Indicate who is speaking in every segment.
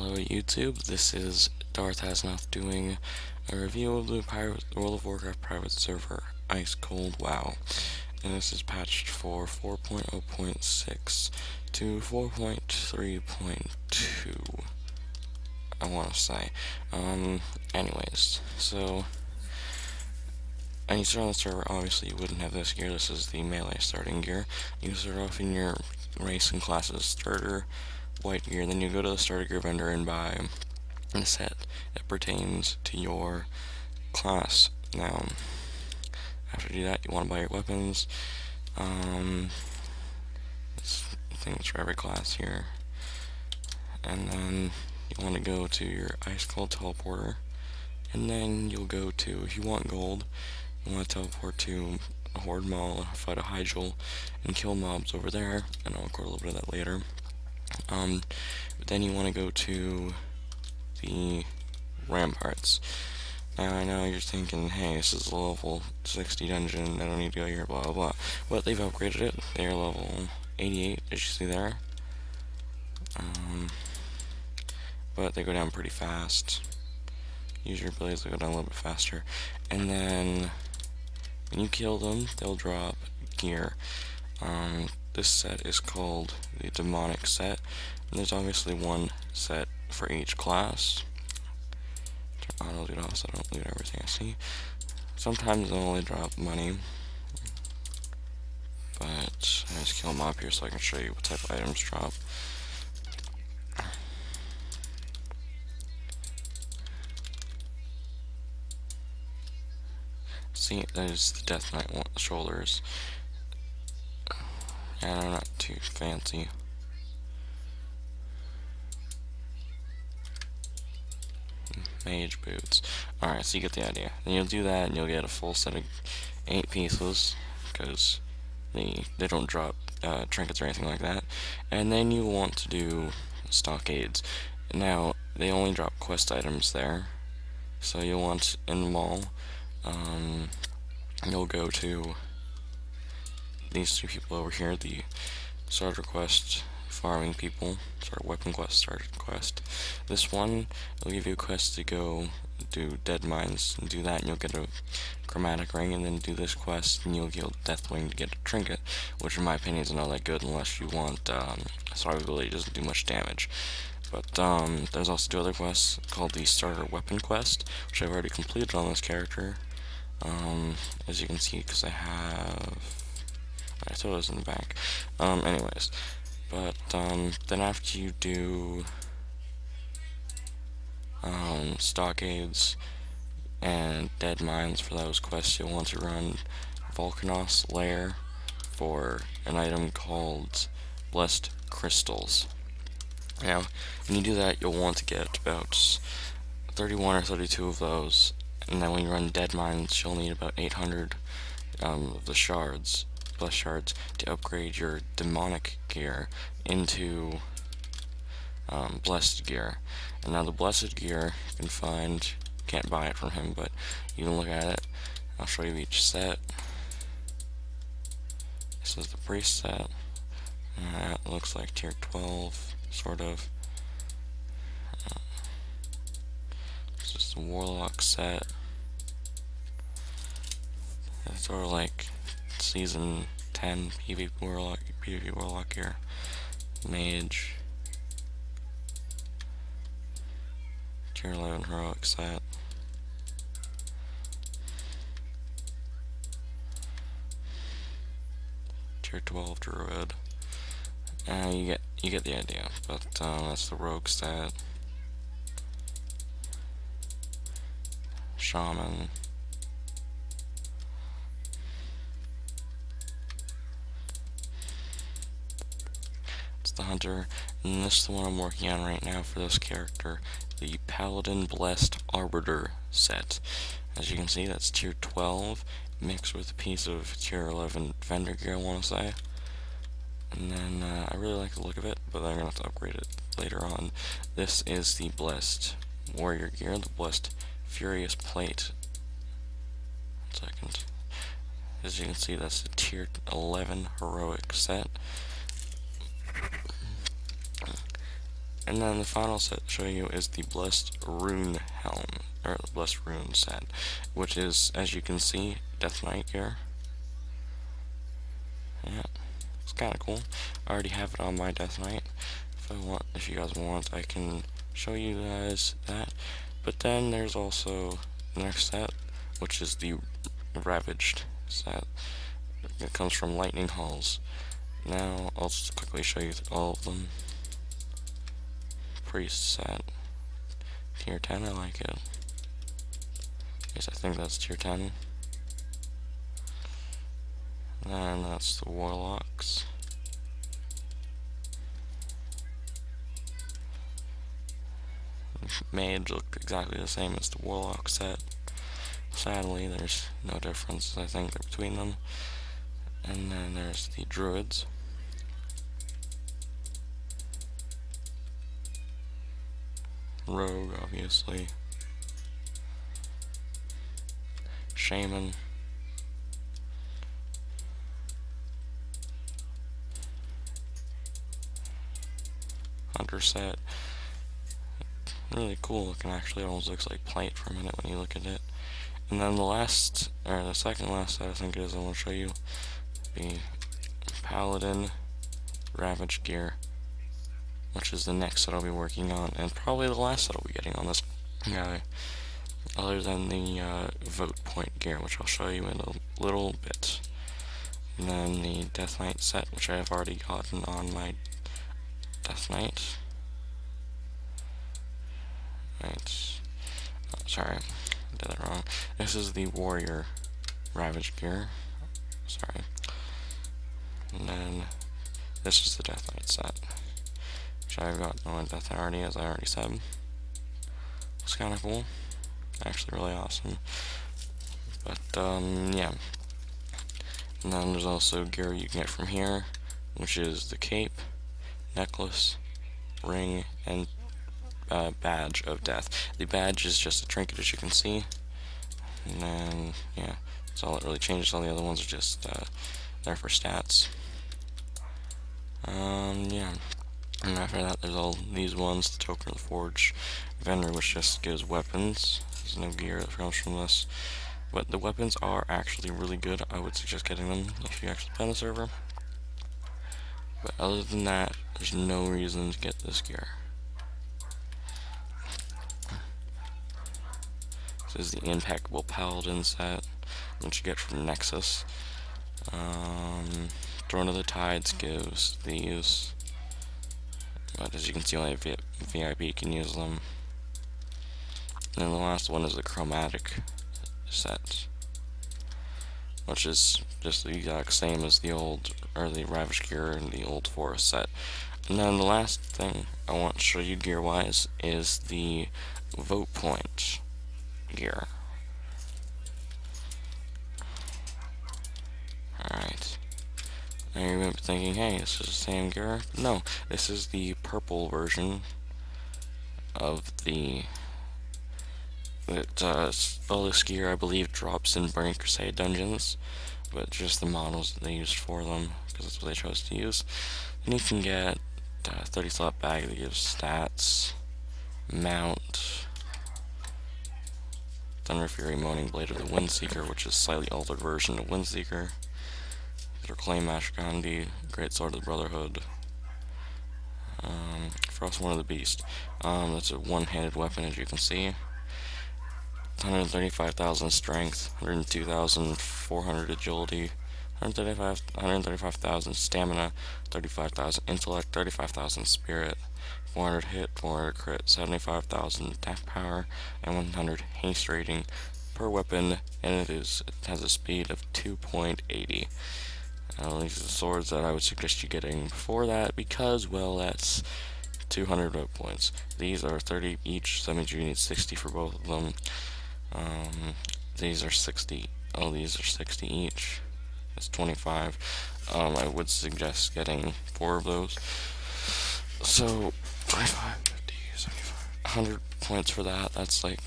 Speaker 1: Hello YouTube, this is Azzinoth doing a review of the World of Warcraft private server, Ice Cold WoW. And this is patched for 4.0.6 to 4.3.2, I want to say. Anyways, so, and you start on the server, obviously you wouldn't have this gear. This is the melee starting gear. You start off in your race and classes starter white gear, then you go to the starter gear vendor and buy a set that pertains to your class. Now, after you do that, you want to buy your weapons. This thing's for every class here. And then you want to go to your Ice Cold teleporter. And then you'll go to, if you want gold, you want to teleport to a Horde Mall, fight a Hyjal, and kill mobs over there. And I'll record a little bit of that later. But then you want to go to the ramparts. Now I know you're thinking, hey, this is a level 60 dungeon, I don't need to go here, blah blah blah. But they've upgraded it. They are level 88, as you see there. But they go down pretty fast. Use your abilities to go down a little bit faster. And then when you kill them, they'll drop gear. This set is called the Demonic set, and there's obviously one set for each class. Turn auto loot off so I don't loot everything I see. Sometimes they'll only drop money, but I just kill them up here so I can show you what type of items drop. See, there's the Death Knight shoulders. Yeah, they're not too fancy. Mage boots. Alright, so you get the idea. Then you'll do that and you'll get a full set of 8 pieces, because they don't drop trinkets or anything like that. And then you want to do stockades. Now, they only drop quest items there. So you'll want, in the mall, you'll go to these two people over here, the starter quest farming people, weapon quest, starter quest. This one will give you a quest to go do dead mines, and do that and you'll get a chromatic ring, and then do this quest and you'll get Deathwing to get a trinket, which in my opinion is not that good unless you want survivability. Doesn't do much damage. But there's also 2 other quests called the starter weapon quest, which I've already completed on this character. As you can see, because I thought it was in the back. Anyways, but then after you do stockades and dead mines for those quests, you'll want to run Volcanos Lair for an item called Blessed Crystals. Now, when you do that, you'll want to get about 31 or 32 of those. And then when you run dead mines, you'll need about 800 of the shards, blessed shards, to upgrade your demonic gear into blessed gear. And now the blessed gear you can find, can't buy it from him, but you can look at it. I'll show you each set. This is the priest set. And that looks like tier 12, sort of. This is the warlock set. It's sort of like season 10 PvP warlock here. Mage. Tier 11 heroic set. Tier 12 druid. You get the idea. But that's the rogue set. Shaman. The hunter, and this is the one I'm working on right now for this character, the Paladin Blessed Arbiter set. As you can see, that's tier 12 mixed with a piece of tier 11 vendor gear, I want to say. And then I really like the look of it, but I'm going to have to upgrade it later on. This is the Blessed Warrior gear, the Blessed Furious Plate. 1 second. As you can see, that's the tier 11 heroic set. And then the final set to show you is the Blessed Rune Helm, or the Blessed Rune set, which is, as you can see, Death Knight gear. Yeah, it's kind of cool. I already have it on my Death Knight. If you guys want, I can show you guys that. But then there's also the next set, which is the Ravaged set. It comes from Lightning Halls. Now, I'll just quickly show you all of them. Priest set. Tier 10, I like it. Yes, I think that's tier 10. And that's the Warlocks. Mage look exactly the same as the Warlock set. Sadly, there's no difference, I think, between them. And then there's the Druids. Rogue, obviously. Shaman. Hunter set. Really cool looking, actually. It almost looks like plate for a minute when you look at it. And then the second last set I think it is, I want to show you the Paladin Ravaged gear, which is the next set I'll be working on, and probably the last set I'll be getting on this guy, other than the Vote Point gear, which I'll show you in a little bit. And then the Death Knight set, which I have already gotten on my Death Knight. Right. Oh, sorry, I did that wrong. This is the Warrior Ravaged gear. Sorry. And then this is the Death Knight set, which I've got on Death Knight already, as I already said. It's kind of cool. Actually really awesome. But, yeah. And then there's also gear you can get from here, which is the cape, necklace, ring, and badge of death. The badge is just a trinket, as you can see. And then, yeah, that's all it really changes. All the other ones are just there for stats. Yeah. And after that, there's all these ones, the Token of the Forge vendor, which just gives weapons. There's no gear that comes from this. But the weapons are actually really good. I would suggest getting them if you actually play on the server. But other than that, there's no reason to get this gear. This is the Impeccable Paladin set, which you get from Nexus. Throne of the Tides gives these, but as you can see, only VIP can use them. And then the last one is the Chromatic set, which is just the exact same as the old, or the Ravaged gear and the old Forest set. And then the last thing I want to show you gear-wise is the Vote Point gear. Alright. Now you might be thinking, hey, this is the same gear. No, this is the purple version of the... all this gear, I believe, drops in Burning Crusade dungeons, but just the models that they used for them, because that's what they chose to use. And you can get a 30 slot bag that gives stats, mount, Thunder Fury Moaning Blade of the Windseeker, which is a slightly altered version of Windseeker, Reclaim Ashgandi, Great Sword of the Brotherhood, Frostborn of the Beast. That's a one-handed weapon, as you can see. 135,000 strength, 102,400 agility, 135,000 stamina, 35,000 intellect, 35,000 spirit, 400 hit, 400 crit, 75,000 attack power, and 100 haste rating per weapon, and it has a speed of 2.80. These are the swords that I would suggest you getting before that, because, well, that's 200 vote points. These are 30 each, so that means you need 60 for both of them. These are 60. Oh, these are 60 each. That's 25. I would suggest getting 4 of those. So, 25, 50, 75, 100 points for that. That's like,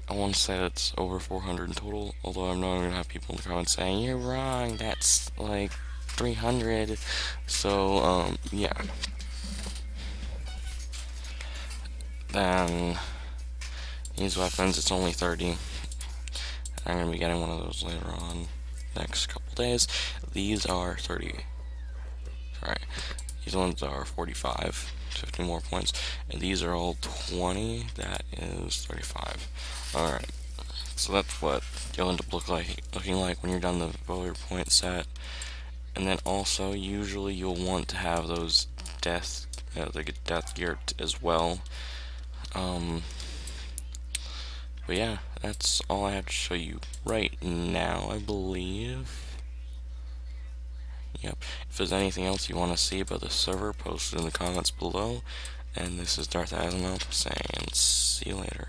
Speaker 1: I want to say that's over 400 in total, although I'm not going to have people in the comments saying, you're wrong, that's like 300. So, yeah. Then these weapons, it's only 30. I'm going to be getting one of those later on, next couple days. These are 30. Sorry. These ones are 45, 50 more points. And these are all 20. That is 35. Alright. So that's what you'll end up looking like when you're done the voter point set. And then also, usually you'll want to have those death gear as well. But yeah, that's all I have to show you right now, I believe. Yep. If there's anything else you want to see about the server, post it in the comments below. And this is Darth Azzinoth saying, see you later.